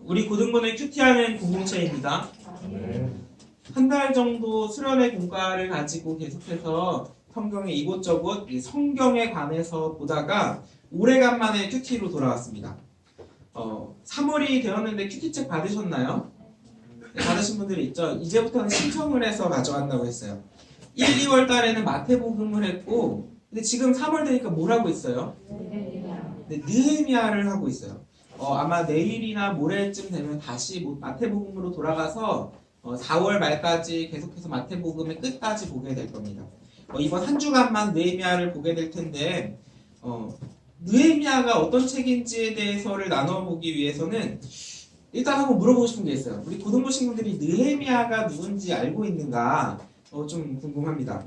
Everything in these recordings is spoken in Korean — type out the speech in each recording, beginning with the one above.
우리 고등부는 큐티하는 공동체입니다. 한 달 정도 수련회 공과를 가지고 계속해서 성경에 이곳저곳 성경에 관해서 보다가 오래간만에 큐티로 돌아왔습니다. 3월이 되었는데 큐티책 받으셨나요? 네, 받으신 분들이 있죠? 이제부터는 신청을 해서 가져간다고 했어요. 1, 2월 달에는 마태복음을 했고, 근데 지금 3월 되니까 뭘 하고 있어요? 네, 느헤미야를 하고 있어요. 아마 내일이나 모레쯤 되면 다시 마태복음으로 돌아가서 4월 말까지 계속해서 마태복음의 끝까지 보게 될 겁니다. 이번 한 주간만 느헤미야를 보게 될 텐데, 느헤미야가 어떤 책인지에 대해서를 나눠보기 위해서는 일단 한번 물어보고 싶은 게 있어요. 우리 고등부 친구들이 느헤미야가 누군지 알고 있는가 좀 궁금합니다.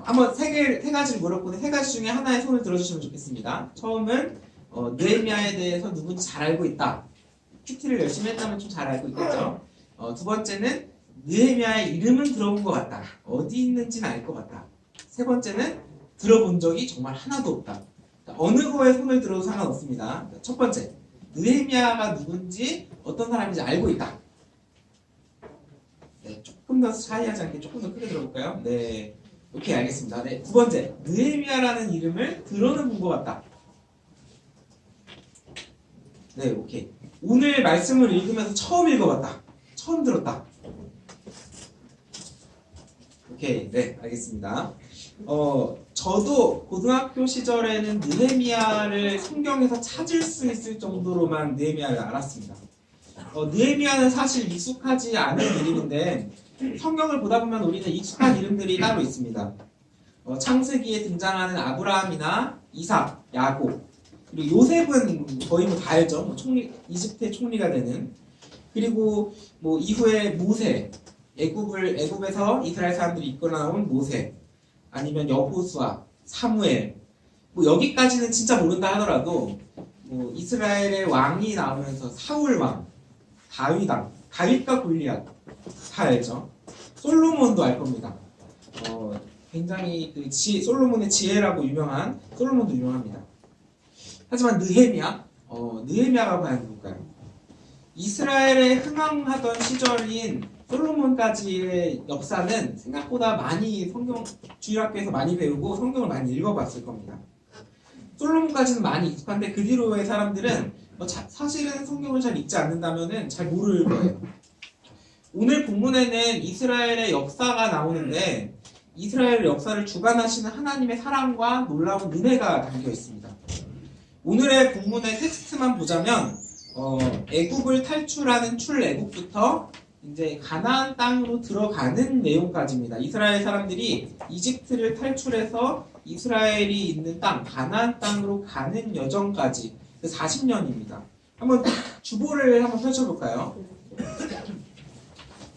한번 세 가지를 물어보는데 세 가지 중에 하나의 손을 들어주시면 좋겠습니다. 처음은 느헤미야에 대해서 누군지 잘 알고 있다. 큐티를 열심히 했다면 좀 잘 알고 있겠죠. 두 번째는 느헤미야의 이름은 들어본 것 같다. 어디 있는지는 알 것 같다. 세 번째는 들어본 적이 정말 하나도 없다. 어느 거에 손을 들어도 상관없습니다. 첫 번째, 느헤미야가 누군지 어떤 사람인지 알고 있다. 네, 조금 더 차이하지 않게 조금 더 크게 들어볼까요? 네, 오케이, 알겠습니다. 네, 두 번째, 느헤미야라는 이름을 들어는 본 것 같다. 네, 오케이. 오늘 말씀을 읽으면서 처음 읽어봤다. 처음 들었다. 오케이, 네, 알겠습니다. 저도 고등학교 시절에는 느헤미야를 성경에서 찾을 수 있을 정도로만 느헤미야를 알았습니다. 느헤미야는 사실 익숙하지 않은 이름인데 성경을 보다 보면 우리는 익숙한 이름들이 따로 있습니다. 창세기에 등장하는 아브라함이나 이삭, 야곱, 그리고 요셉은 거의 다 알죠. 이집트의 총리가 되는. 그리고 이후에 모세, 애굽에서 이스라엘 사람들이 이끌어 나온 모세, 아니면 여호수아, 사무엘, 여기까지는 진짜 모른다 하더라도 이스라엘의 왕이 나오면서 사울 왕, 다윗과 골리앗 다 알죠. 솔로몬도 알 겁니다. 굉장히 솔로몬의 지혜라고 유명한 솔로몬도 유명합니다. 하지만 느헤미야가 과연 누굴까요? 이스라엘에 흥왕하던 시절인 솔로몬까지의 역사는 생각보다 많이 주일학교에서 많이 배우고 성경을 많이 읽어봤을 겁니다. 솔로몬까지는 많이 익숙한데 그 뒤로의 사람들은 사실은 성경을 잘 읽지 않는다면 잘 모를 거예요. 오늘 본문에는 이스라엘의 역사가 나오는데 이스라엘 역사를 주관하시는 하나님의 사랑과 놀라운 은혜가 담겨 있습니다. 오늘의 본문의 텍스트만 보자면 애굽을 탈출하는 출애굽부터 이제 가나안 땅으로 들어가는 내용까지입니다. 이스라엘 사람들이 이집트를 탈출해서 이스라엘이 있는 땅, 가나안 땅으로 가는 여정까지 40년입니다. 한번 주보를 한번 펼쳐볼까요?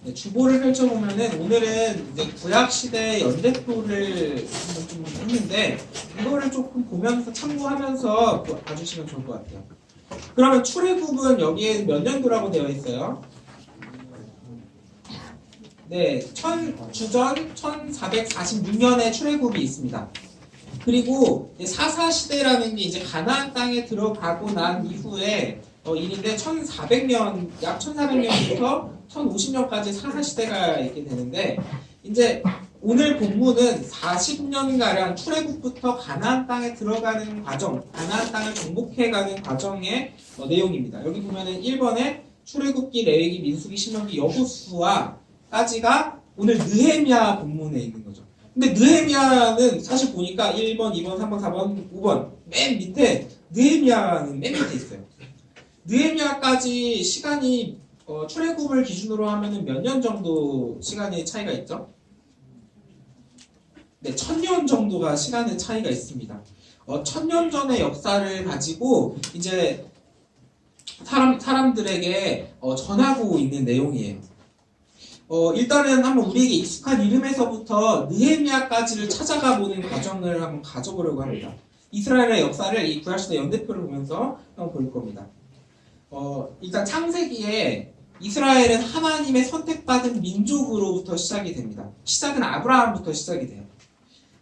네, 주보를 펼쳐보면은 오늘은 이제 구약시대 연대표를 한번 좀 했는데 이거를 조금 보면서 참고하면서 봐주시면 좋을 것 같아요. 그러면 출애굽은 여기에 몇 년도라고 되어 있어요? 네, 주전 1446년에 출애굽이 있습니다. 그리고 사사시대라는 게 이제 가나안 땅에 들어가고 난 이후에 일인데 약 1400년부터 1050년까지 사사시대가 있게 되는데 이제 오늘 본문은 40년가량 출애굽부터 가나안 땅에 들어가는 과정, 가나안 땅을 정복해가는 과정의 내용입니다. 여기 보면은 1번에 출애굽기, 레위기, 민수기, 신명기, 여호수아까지가 오늘 느헤미야 본문에 있는 거죠. 근데 느헤미야는 사실 보니까 1번, 2번, 3번, 4번, 5번 맨 밑에 느헤미야는 맨 밑에 있어요. 느헤미야까지 시간이 출애굽을 기준으로 하면은 몇 년 정도 시간의 차이가 있죠? 네, 1000년 정도가 시간의 차이가 있습니다. 1000년 전의 역사를 가지고 이제 사람들에게 전하고 있는 내용이에요. 일단은 한번 우리에게 익숙한 이름에서부터 느헤미야까지를 찾아가 보는 과정을 한번 가져보려고 합니다. 이스라엘의 역사를 이 구약시대 연대표를 보면서 한번 볼 겁니다. 일단 창세기에 이스라엘은 하나님의 선택받은 민족으로부터 시작이 됩니다. 시작은 아브라함부터 시작이 돼요.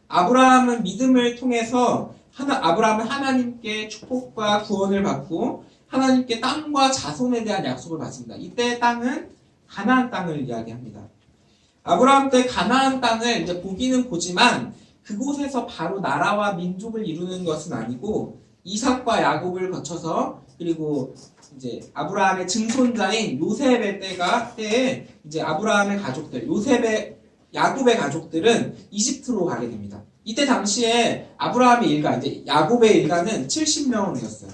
아브라함은 믿음을 통해서 아브라함은 하나님께 축복과 구원을 받고 하나님께 땅과 자손에 대한 약속을 받습니다. 이때 땅은 가나안 땅을 이야기합니다. 아브라함 때 가나안 땅을 이제 보기는 보지만 그곳에서 바로 나라와 민족을 이루는 것은 아니고 이삭과 야곱을 거쳐서 그리고 이제 아브라함의 증손자인 요셉의 때에 이제 아브라함의 가족들, 야곱의 가족들은 이집트로 가게 됩니다. 이때 당시에 아브라함의 일가, 이제 야곱의 일가는 70명을 되었어요.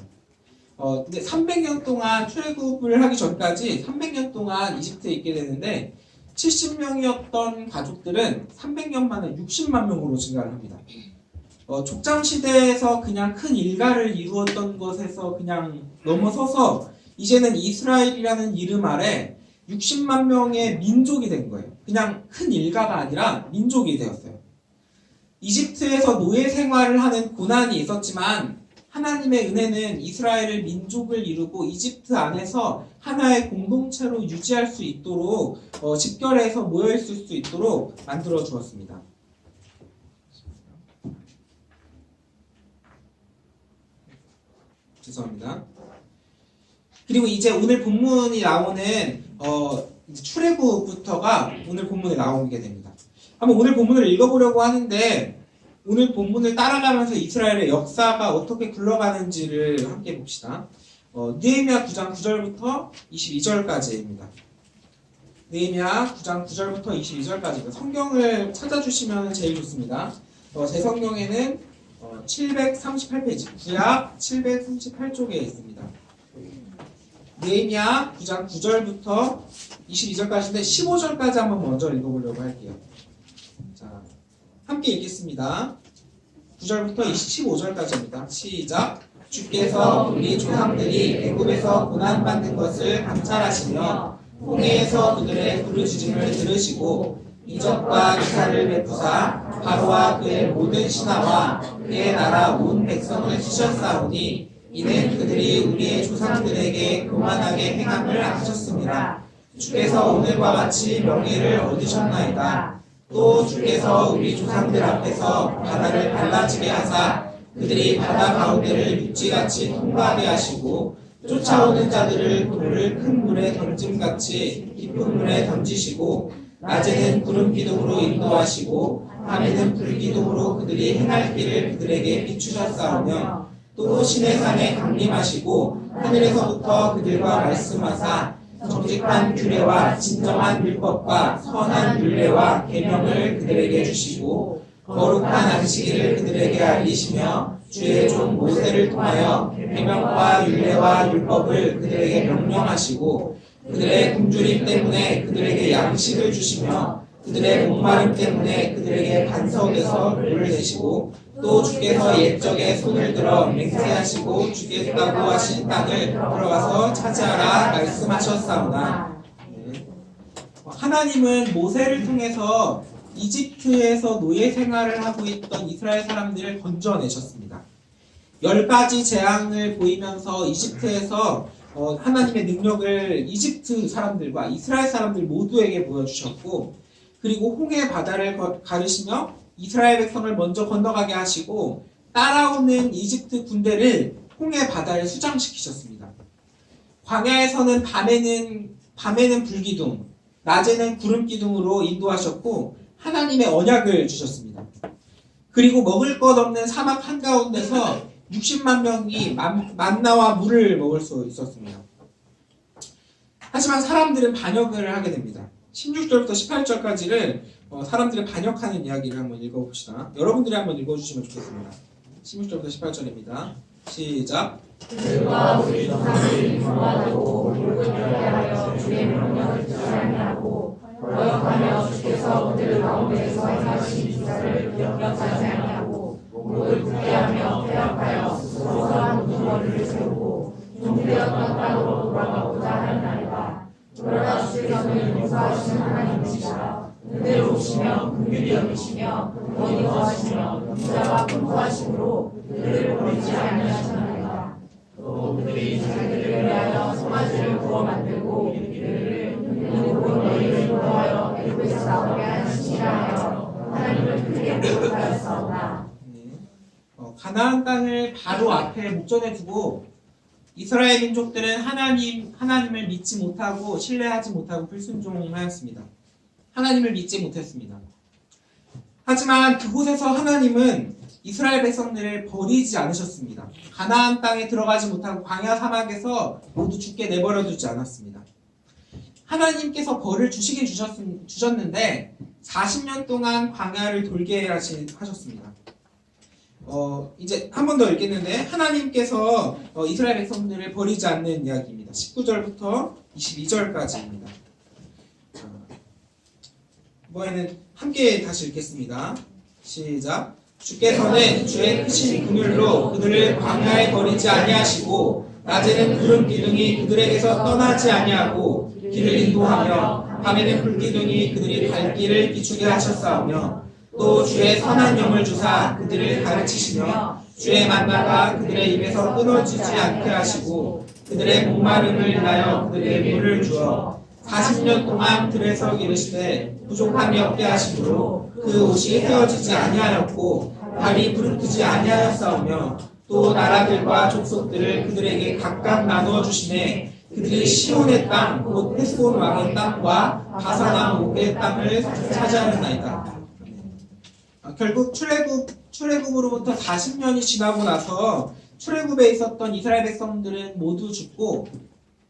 근데 300년 동안 출애굽을 하기 전까지 300년 동안 이집트에 있게 되는데 70명이었던 가족들은 300년 만에 60만 명으로 증가를 합니다. 족장시대에서 그냥 큰 일가를 이루었던 것에서 그냥 넘어서서 이제는 이스라엘이라는 이름 아래 60만 명의 민족이 된 거예요. 그냥 큰 일가가 아니라 민족이 되었어요. 이집트에서 노예 생활을 하는 고난이 있었지만 하나님의 은혜는 이스라엘을 민족을 이루고 이집트 안에서 하나의 공동체로 유지할 수 있도록 집결해서 모여있을 수 있도록 만들어 주었습니다. 죄송합니다. 그리고 이제 오늘 본문이 나오는 출애굽부터가 오늘 본문에 나오게 됩니다. 한번 오늘 본문을 읽어보려고 하는데 오늘 본문을 따라가면서 이스라엘의 역사가 어떻게 굴러가는지를 함께 봅시다. 느헤미야 9장 9절부터 22절까지입니다. 느헤미야 9장 9절부터 22절까지입니다. 성경을 찾아주시면 제일 좋습니다. 제 성경에는 738페이지, 구약 738쪽에 있습니다. 느헤미야 9장 9절부터 22절까지인데 15절까지 한번 먼저 읽어보려고 할게요. 자, 함께 읽겠습니다. 9절부터 15절까지입니다. 시작. 주께서 우리 조상들이 애굽에서 고난받는 것을 감찰하시며 홍해에서 그들의 부르짖음을 들으시고 이적과 기사를 베푸사 바로와 그의 모든 신하와 그의 나라 온 백성을 치셨사오니 이는 그들이 우리의 조상들에게 교만하게 행함을 하셨습니다. 주께서 오늘과 같이 명예를 얻으셨나이다. 또 주께서 우리 조상들 앞에서 바다를 갈라지게 하사 그들이 바다 가운데를 육지같이 통과하게 하시고 쫓아오는 자들을 돌을 큰 물에 던짐같이 깊은 물에 던지시고 낮에는 구름 기둥으로 인도하시고 밤에는 불 기둥으로 그들이 행할 길을 그들에게 비추셨사오며 또 시내산에 강림하시고 하늘에서부터 그들과 말씀하사 정직한 규례와 진정한 율법과 선한 율례와 계명을 그들에게 주시고 거룩한 안식일을 그들에게 알리시며 주의 종 모세를 통하여 계명과 율례와 율법을 그들에게 명령하시고 그들의 굶주림 때문에 그들에게 양식을 주시며 그들의 목마름 때문에 그들에게 반석에서 물을 내시고 또 주께서 옛적에 손을 들어 맹세하시고 주겠다고 하신 땅을 들어가서 차지하라 말씀하셨사오나 하나님은 모세를 통해서 이집트에서 노예 생활을 하고 있던 이스라엘 사람들을 건져내셨습니다. 10가지 재앙을 보이면서 이집트에서 하나님의 능력을 이집트 사람들과 이스라엘 사람들 모두에게 보여주셨고 그리고 홍해 바다를 가르시며 이스라엘 백성을 먼저 건너가게 하시고 따라오는 이집트 군대를 홍해 바다에 수장시키셨습니다. 광야에서는 밤에는 불기둥, 낮에는 구름기둥으로 인도하셨고 하나님의 언약을 주셨습니다. 그리고 먹을 것 없는 사막 한가운데서 60만 명이 만나와 물을 먹을 수 있었습니다. 하지만 사람들은 반역을 하게 됩니다. 16절부터 18절까지를 사람들의 반역하는 이야기를 한번 읽어봅시다. 여러분들이 한번 읽어주시면 좋겠습니다. 16절부터 18절입니다. 시작. 그들과 우리 조상들이 교만하고 옳고 하여 주의 명령을 듣지 아니하고 거역하며 주께서 그들 가운데서 행하신 기사를 기억하지 아니하고 목을 굳게 하며 퇴역하여 스스로 한 우두머리를 세우고 종되었던 땅으로 돌아가고자 하나이다. 그러나 주께서는 용서하시는 하나님이시라. 은혜로우시며 긍휼히 여기시며 영원히 거하시며 인자와 풍부하심으로 그들을 버리지 아니하시나이다. 또 그들이 자기들을 위하여 송아지를 구워 만들고 이르기를 누구 너희를 인도하여 애굽에서 나오게 하시니라 하여 하나님을 크게 부르하였사오나 가나안 땅을 바로 앞에 목전에 두고 이스라엘 민족들은 하나님을 믿지 못하고 신뢰하지 못하고 불순종하였습니다. 하나님을 믿지 못했습니다. 하지만 그곳에서 하나님은 이스라엘 백성들을 버리지 않으셨습니다. 가나안 땅에 들어가지 못하고 광야 사막에서 모두 죽게 내버려 두지 않았습니다. 하나님께서 벌을 주시긴 주셨는데 40년 동안 광야를 돌게 하셨습니다. 이제 한 번 더 읽겠는데 하나님께서 이스라엘 백성들을 버리지 않는 이야기입니다. 19절부터 22절까지입니다. 이번에는 함께 다시 읽겠습니다. 시작. 주께서는 주의 크신 긍휼로 그들을 광야에 버리지 아니하시고 낮에는 구름 기둥이 그들에게서 떠나지 아니하고 길을 인도하며 밤에는 불 기둥이 그들이 갈 길을 비추게 하셨사오며 또 주의 선한 영을 주사 그들을 가르치시며 주의 만나가 그들의 입에서 끊어지지 않게 하시고 그들의 목마름을 인하여 그들에게 물을 주어 40년 동안 들에서 기르시되 부족함이 없게 하심으로 그 옷이 헤어지지 아니하였고 발이 부르트지 아니하였사오며 또 나라들과 족속들을 그들에게 각각 나누어 주시매 그들이 시온의 땅 곧 헤스본 왕의 땅과 바산 왕 옥의 땅을 차지하였나이다. 결국 출애굽으로부터 40년이 지나고 나서 출애굽에 있었던 이스라엘 백성들은 모두 죽고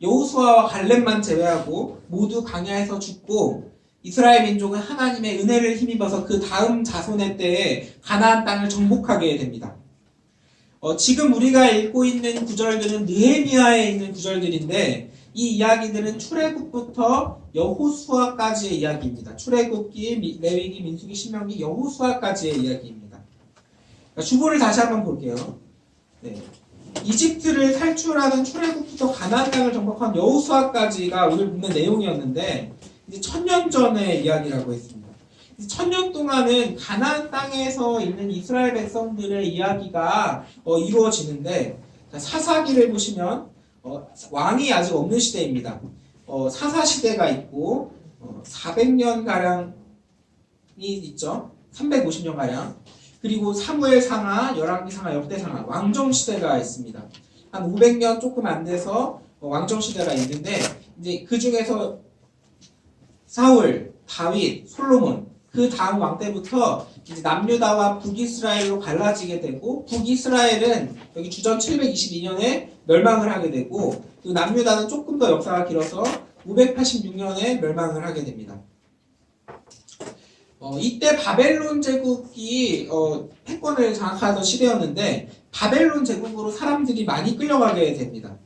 여호수아와 갈렙만 제외하고 모두 광야에서 죽고 이스라엘 민족은 하나님의 은혜를 힘입어서 그 다음 자손의 때에 가나안 땅을 정복하게 됩니다. 지금 우리가 읽고 있는 구절들은 느헤미야에 있는 구절들인데 이 이야기들은 출애굽부터 여호수아까지의 이야기입니다. 출애굽기, 레위기, 민수기, 신명기, 여호수아까지의 이야기입니다. 주보를 다시 한번 볼게요. 네. 이집트를 탈출하는 출애굽부터 가나안 땅을 정복한 여호수아까지가 오늘 보는 내용이었는데 이제 1000년 전의 이야기라고 했습니다. 1000년 동안은 가나안 땅에서 있는 이스라엘 백성들의 이야기가 이루어지는데 사사기를 보시면 왕이 아직 없는 시대입니다. 사사시대가 있고 400년가량이 있죠. 350년가량. 그리고 사무엘상하, 열왕기상하, 역대상하, 왕정시대가 있습니다. 한 500년 조금 안 돼서 왕정시대가 있는데 이제 그 중에서 사울, 다윗, 솔로몬 그 다음 왕 때부터 이제 남유다와 북이스라엘로 갈라지게 되고 북이스라엘은 여기 주전 722년에 멸망을 하게 되고 그 남유다는 조금 더 역사가 길어서 586년에 멸망을 하게 됩니다. 이때 바벨론 제국이 패권을 장악하던 시대였는데 바벨론 제국으로 사람들이 많이 끌려가게 됩니다.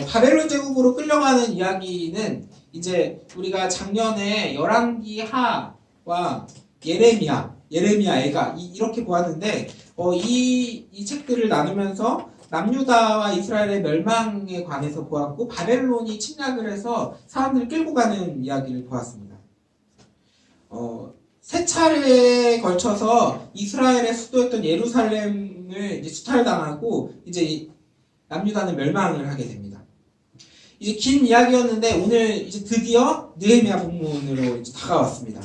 바벨론 제국으로 끌려가는 이야기는 이제 우리가 작년에 열왕기 하와 예레미야 애가 이렇게 보았는데 이 책들을 나누면서 남유다와 이스라엘의 멸망에 관해서 보았고 바벨론이 침략을 해서 사람들을 끌고 가는 이야기를 보았습니다. 세 차례에 걸쳐서 이스라엘의 수도였던 예루살렘을 이제 수탈당하고 이제 남유다는 멸망을 하게 됩니다. 이제 긴 이야기였는데 오늘 이제 드디어 느헤미야 본문으로 이제 다가왔습니다.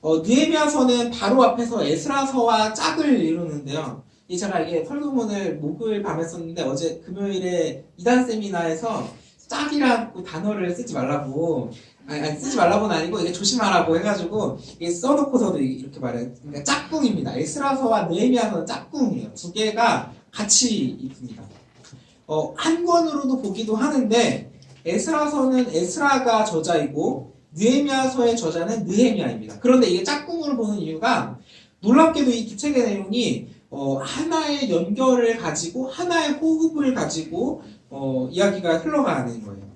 느헤미야서는 바로 앞에서 에스라서와 짝을 이루는데요. 제가 이게 설교문을 목요일 밤에 썼는데 어제 금요일에 이단 세미나에서 짝이라고 단어를 쓰지 말라고 쓰지 말라고는 아니고 이게 조심하라고 해가지고 이게 써놓고서도 이렇게 말해요. 그러니까 짝꿍입니다. 에스라서와 느헤미야서는 짝꿍이에요. 두 개가 같이 있습니다. 한 권으로도 보기도 하는데 에스라서는 에스라가 저자이고 느헤미야서의 저자는 느헤미야입니다. 그런데 이게 짝꿍으로 보는 이유가 놀랍게도 이 두 책의 내용이 하나의 연결을 가지고 하나의 호흡을 가지고 이야기가 흘러가는 거예요.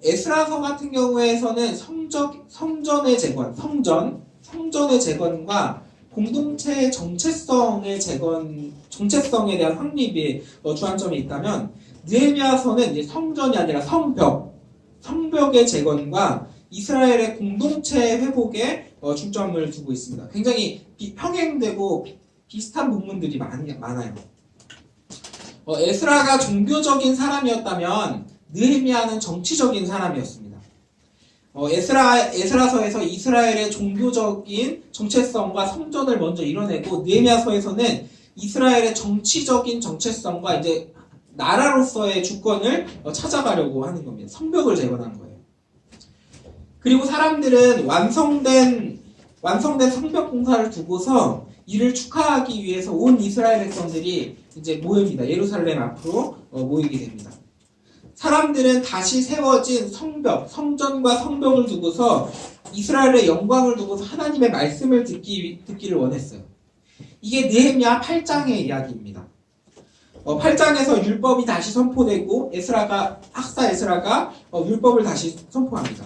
에스라서 같은 경우에서는 성전의 재건, 성전의 재건과 공동체의 정체성에 대한 확립이 주안점이 있다면 느헤미야서는 이제 성전이 아니라 성벽의 재건과 이스라엘의 공동체 회복에 중점을 두고 있습니다. 굉장히 평행되고 비슷한 부분들이 많아요. 에스라가 종교적인 사람이었다면 느헤미야는 정치적인 사람이었습니다. 에스라서에서 이스라엘의 종교적인 정체성과 성전을 먼저 이뤄내고 느헤미야서에서는 이스라엘의 정치적인 정체성과 이제 나라로서의 주권을 찾아가려고 하는 겁니다. 성벽을 재건한 거예요. 그리고 사람들은 완성된 성벽 공사를 두고서 이를 축하하기 위해서 온 이스라엘 백성들이 이제 모입니다. 예루살렘 앞으로 모이게 됩니다. 사람들은 다시 세워진 성전과 성벽을 두고서 이스라엘의 영광을 두고서 하나님의 말씀을 듣기를 원했어요. 이게 느헤미야 8장의 이야기입니다. 8장에서 율법이 다시 선포되고 학사 에스라가 율법을 다시 선포합니다.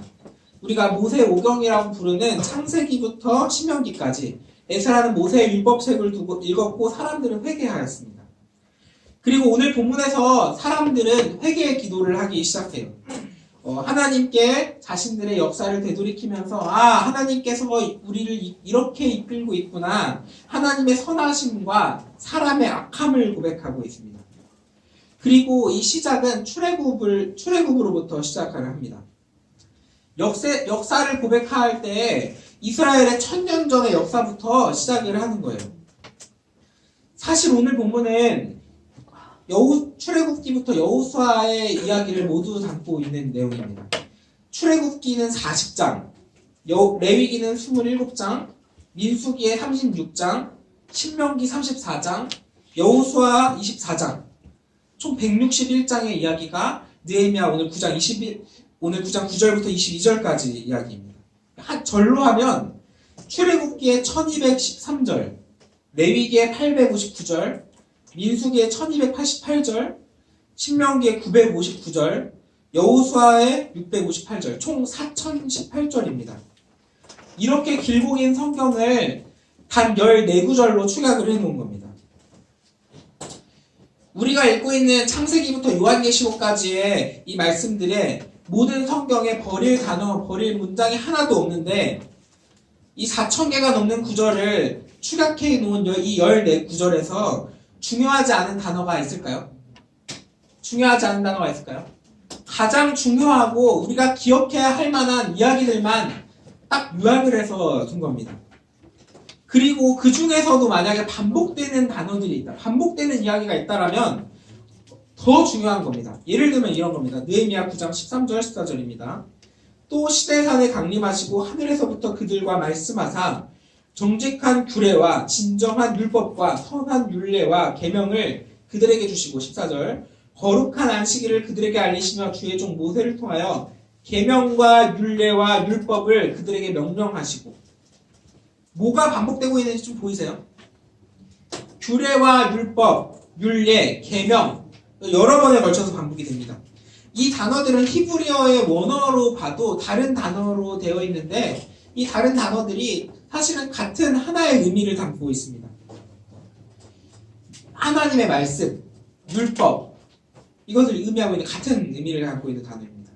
우리가 모세 오경이라고 부르는 창세기부터 신명기까지 에스라는 모세의 율법책을 두고 읽었고 사람들은 회개하였습니다. 그리고 오늘 본문에서 사람들은 회개의 기도를 하기 시작해요. 하나님께 자신들의 역사를 되돌이키면서 하나님께서 우리를 이렇게 이끌고 있구나. 하나님의 선하심과 사람의 악함을 고백하고 있습니다. 그리고 이 시작은 출애굽으로부터 시작을 합니다. 역사를 고백할 때 이스라엘의 1000년 전의 역사부터 시작을 하는 거예요. 사실 오늘 본문은 출애굽기부터 여호수아의 이야기를 모두 담고 있는 내용입니다. 출애굽기는 40장, 레위기는 27장, 민수기의 36장, 신명기 34장, 여호수아 24장, 총 161장의 이야기가 느헤미야 오늘 9장 9절부터 22절까지 이야기입니다. 한 절로 하면 출애굽기의 1213절, 레위기의 859절, 민수기의 1288절, 신명기의 959절, 여호수아의 658절, 총 4018절입니다. 이렇게 길고 긴 성경을 단 14구절로 축약을 해놓은 겁니다. 우리가 읽고 있는 창세기부터 요한계시록까지의 이 말씀들에 모든 성경에 버릴 단어, 버릴 문장이 하나도 없는데 이 4000개가 넘는 구절을 축약해 놓은 이 14구절에서 중요하지 않은 단어가 있을까요? 중요하지 않은 단어가 있을까요? 가장 중요하고 우리가 기억해야 할 만한 이야기들만 딱 요약을 해서 둔 겁니다. 그리고 그 중에서도 만약에 반복되는 단어들이 있다, 반복되는 이야기가 있다라면 더 중요한 겁니다. 예를 들면 이런 겁니다. 느헤미야 9장 13절 14절입니다. 또 시대산에 강림하시고 하늘에서부터 그들과 말씀하사 정직한 규례와 진정한 율법과 선한 율례와 계명을 그들에게 주시고 14절 거룩한 안식일을 그들에게 알리시며 주의 종 모세를 통하여 계명과 율례와 율법을 그들에게 명령하시고 뭐가 반복되고 있는지 좀 보이세요? 규례와 율법, 율례, 계명 여러 번에 걸쳐서 반복이 됩니다. 이 단어들은 히브리어의 원어로 봐도 다른 단어로 되어 있는데 이 다른 단어들이 사실은 같은 하나의 의미를 담고 있습니다. 하나님의 말씀, 율법 이것을 의미하고 있는 같은 의미를 갖고 있는 단어입니다.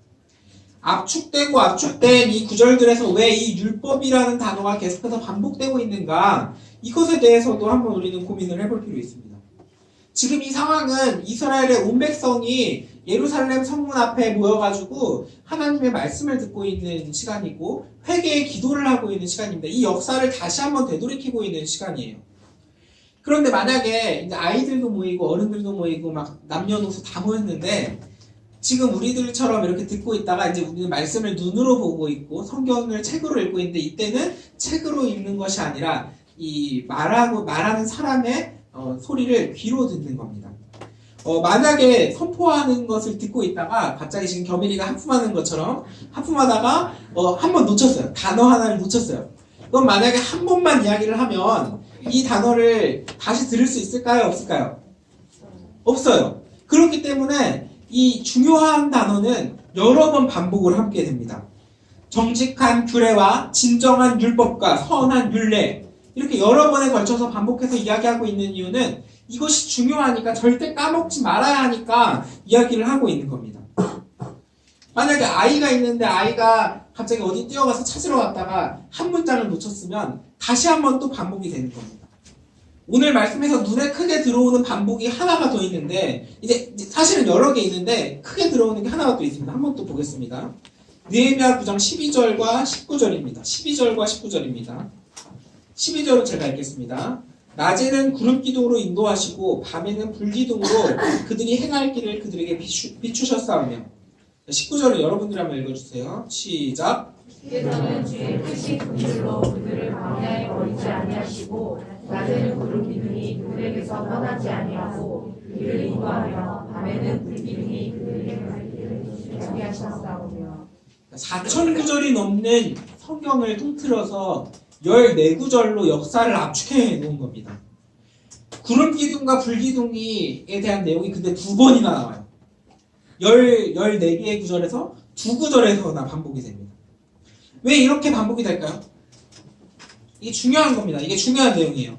압축된 이 구절들에서 왜 이 율법이라는 단어가 계속해서 반복되고 있는가 이것에 대해서도 한번 우리는 고민을 해볼 필요 있습니다. 지금 이 상황은 이스라엘의 온 백성이 예루살렘 성문 앞에 모여가지고 하나님의 말씀을 듣고 있는 시간이고 회개의 기도를 하고 있는 시간입니다. 이 역사를 다시 한번 되돌이키고 있는 시간이에요. 그런데 만약에 이제 아이들도 모이고 어른들도 모이고 막 남녀노소 다 모였는데 지금 우리들처럼 이렇게 듣고 있다가 이제 우리는 말씀을 눈으로 보고 있고 성경을 책으로 읽고 있는데 이때는 책으로 읽는 것이 아니라 이 말하는 사람의 소리를 귀로 듣는 겁니다. 만약에 선포하는 것을 듣고 있다가 갑자기 지금 겸일이가 하품하는 것처럼 하품하다가 한 번 놓쳤어요. 단어 하나를 놓쳤어요. 그럼 만약에 한 번만 이야기를 하면 이 단어를 다시 들을 수 있을까요? 없을까요? 없어요. 그렇기 때문에 이 중요한 단어는 여러 번 반복을 하게 됩니다. 정직한 규례와 진정한 율법과 선한 율례 이렇게 여러 번에 걸쳐서 반복해서 이야기하고 있는 이유는 이것이 중요하니까 절대 까먹지 말아야 하니까 이야기를 하고 있는 겁니다. 만약에 아이가 있는데 아이가 갑자기 어디 뛰어가서 찾으러 갔다가 한 문장을 놓쳤으면 다시 한번 또 반복이 되는 겁니다. 오늘 말씀에서 눈에 크게 들어오는 반복이 하나가 더 있는데 이제 사실은 여러 개 있는데 크게 들어오는 게 하나가 또 있습니다. 한번 또 보겠습니다. 느헤미야 9장 12절과 19절입니다. 12절과 19절입니다. 12절은 제가 읽겠습니다. 낮에는 구름기둥으로 인도하시고 밤에는 불기둥으로 그들이 행할 길을 그들에게 비추셨사오며. 19절을 여러분들이 한번 읽어주세요. 시작. 주께서는 주의 크신 긍휼로 그들을 광야에 버리지 아니하시고 낮에는 구름 기둥이 그들에게서 떠나지 아니하고 그들을 인도하며 밤에는 불 기둥이 그들에게 갈 길을 비추게 하셨사오며. 4,000구절이 넘는 성경을 통틀어서 14구절로 역사를 압축해 놓은 겁니다. 구름기둥과 불기둥에 대한 내용이 근데 2번이나 나와요. 14개의 구절에서 2구절에서나 반복이 됩니다. 왜 이렇게 반복이 될까요? 이게 중요한 겁니다. 이게 중요한 내용이에요.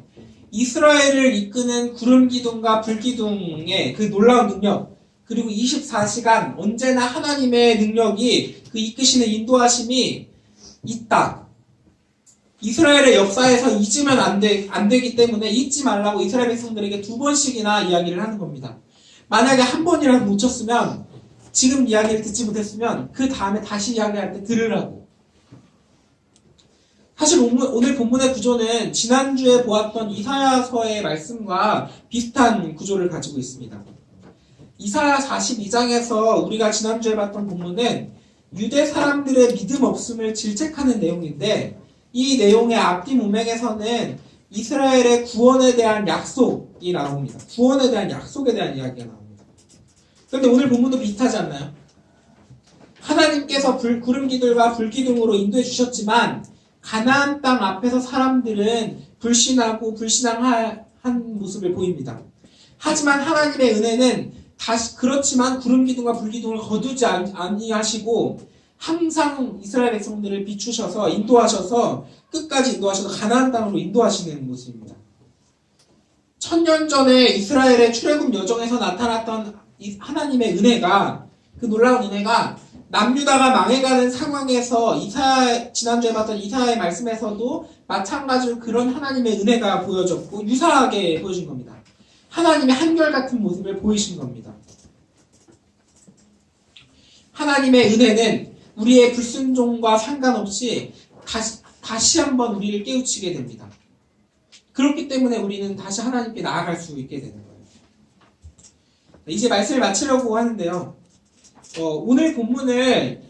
이스라엘을 이끄는 구름기둥과 불기둥의 그 놀라운 능력, 그리고 24시간 언제나 하나님의 능력이 그 이끄시는 인도하심이 있다. 이스라엘의 역사에서 잊으면 안 되기 때문에 잊지 말라고 이스라엘 백성들에게 2번씩이나 이야기를 하는 겁니다. 만약에 한 번이라도 놓쳤으면, 지금 이야기를 듣지 못했으면 그 다음에 다시 이야기할 때 들으라고. 사실 오늘 본문의 구조는 지난주에 보았던 이사야서의 말씀과 비슷한 구조를 가지고 있습니다. 이사야 42장에서 우리가 지난주에 봤던 본문은 유대 사람들의 믿음 없음을 질책하는 내용인데, 이 내용의 앞뒤 문맥에서는 이스라엘의 구원에 대한 약속이 나옵니다. 구원에 대한 약속에 대한 이야기가 나옵니다. 그런데 오늘 본문도 비슷하지 않나요? 하나님께서 구름기둥과 불기둥으로 인도해 주셨지만 가나안 땅 앞에서 사람들은 불신하고 불신앙한 모습을 보입니다. 하지만 하나님의 은혜는 그렇지만 구름기둥과 불기둥을 거두지 아니하시고 항상 이스라엘 백성들을 비추셔서 인도하셔서 끝까지 인도하셔서 가나안 땅으로 인도하시는 모습입니다. 1000년 전에 이스라엘의 출애굽 여정에서 나타났던 하나님의 은혜가, 그 놀라운 은혜가 남유다가 망해가는 상황에서 지난주에 봤던 이사야의 말씀에서도 마찬가지로 그런 하나님의 은혜가 보여졌고 유사하게 보여진 겁니다. 하나님의 한결같은 모습을 보이신 겁니다. 하나님의 은혜는 우리의 불순종과 상관없이 다시 한번 우리를 깨우치게 됩니다. 그렇기 때문에 우리는 다시 하나님께 나아갈 수 있게 되는 거예요. 이제 말씀을 마치려고 하는데요. 오늘 본문을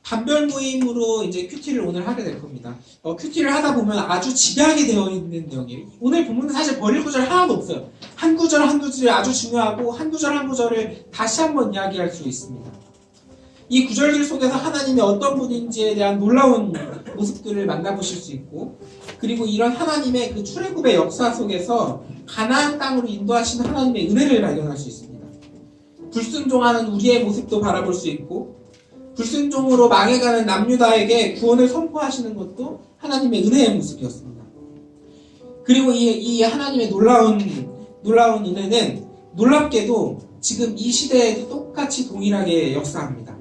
단별 모임으로 이제 큐티를 오늘 하게 될 겁니다. 큐티를 하다 보면 아주 집약이 되어 있는 내용이에요. 오늘 본문은 사실 버릴 구절 하나도 없어요. 한 구절 한 구절이 아주 중요하고 한 구절 한 구절을 다시 한번 이야기할 수 있습니다. 이 구절들 속에서 하나님이 어떤 분인지에 대한 놀라운 모습들을 만나보실 수 있고, 그리고 이런 하나님의 그 출애굽의 역사 속에서 가나안 땅으로 인도하신 하나님의 은혜를 발견할 수 있습니다. 불순종하는 우리의 모습도 바라볼 수 있고, 불순종으로 망해가는 남유다에게 구원을 선포하시는 것도 하나님의 은혜의 모습이었습니다. 그리고 이 하나님의 놀라운 은혜는 놀랍게도 지금 이 시대에도 똑같이 동일하게 역사합니다.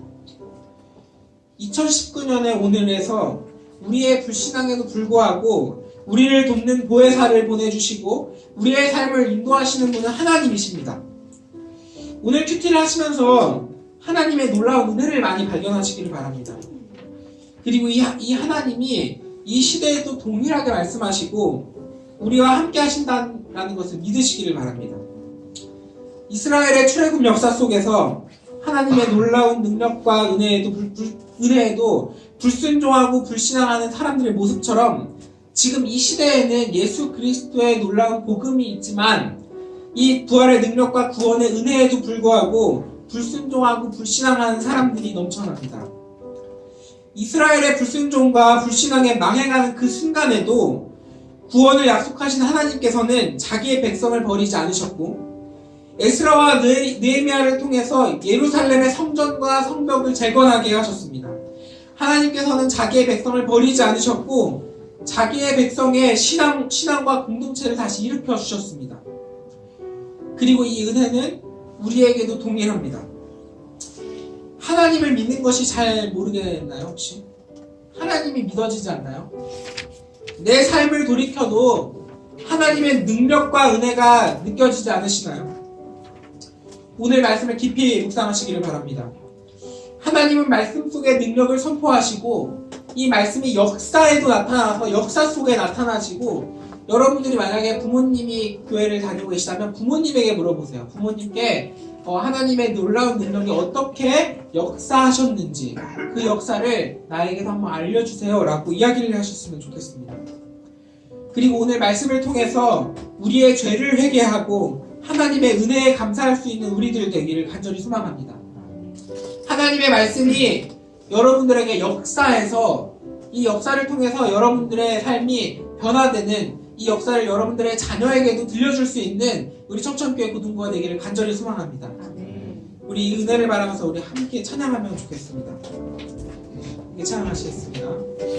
2019년의 오늘에서 우리의 불신앙에도 불구하고 우리를 돕는 보혜사를 보내주시고 우리의 삶을 인도하시는 분은 하나님이십니다. 오늘 큐티를 하시면서 하나님의 놀라운 은혜를 많이 발견하시기를 바랍니다. 그리고 이 하나님이 이 시대에도 동일하게 말씀하시고 우리와 함께 하신다는 것을 믿으시기를 바랍니다. 이스라엘의 출애굽 역사 속에서 하나님의 놀라운 능력과 은혜에도 불순종하고 불신앙하는 사람들의 모습처럼 지금 이 시대에는 예수 그리스도의 놀라운 복음이 있지만 이 부활의 능력과 구원의 은혜에도 불구하고 불순종하고 불신앙하는 사람들이 넘쳐납니다. 이스라엘의 불순종과 불신앙에 망해가는 그 순간에도 구원을 약속하신 하나님께서는 자기의 백성을 버리지 않으셨고 에스라와 느헤미야를 통해서 예루살렘의 성전과 성벽을 재건하게 하셨습니다. 하나님께서는 자기의 백성을 버리지 않으셨고 자기의 백성의 신앙과 공동체를 다시 일으켜 주셨습니다. 그리고 이 은혜는 우리에게도 동일합니다. 하나님을 믿는 것이 잘 모르겠나요, 혹시? 하나님이 믿어지지 않나요? 내 삶을 돌이켜도 하나님의 능력과 은혜가 느껴지지 않으시나요? 오늘 말씀을 깊이 묵상하시기를 바랍니다. 하나님은 말씀 속에 능력을 선포하시고 이 말씀이 역사에도 나타나서 역사 속에 나타나시고 여러분들이 만약에 부모님이 교회를 다니고 계시다면 부모님에게 물어보세요. 부모님께 하나님의 놀라운 능력이 어떻게 역사하셨는지 그 역사를 나에게도 한번 알려주세요 라고 이야기를 하셨으면 좋겠습니다. 그리고 오늘 말씀을 통해서 우리의 죄를 회개하고 하나님의 은혜에 감사할 수 있는 우리들 되기를 간절히 소망합니다. 하나님의 말씀이 여러분들에게 역사해서 이 역사를 통해서 여러분들의 삶이 변화되는 이 역사를 여러분들의 자녀에게도 들려줄 수 있는 우리 청천교회 고등부가 되기를 간절히 소망합니다. 우리 이 은혜를 바라면서 우리 함께 찬양하면 좋겠습니다. 함께 찬양하시겠습니다.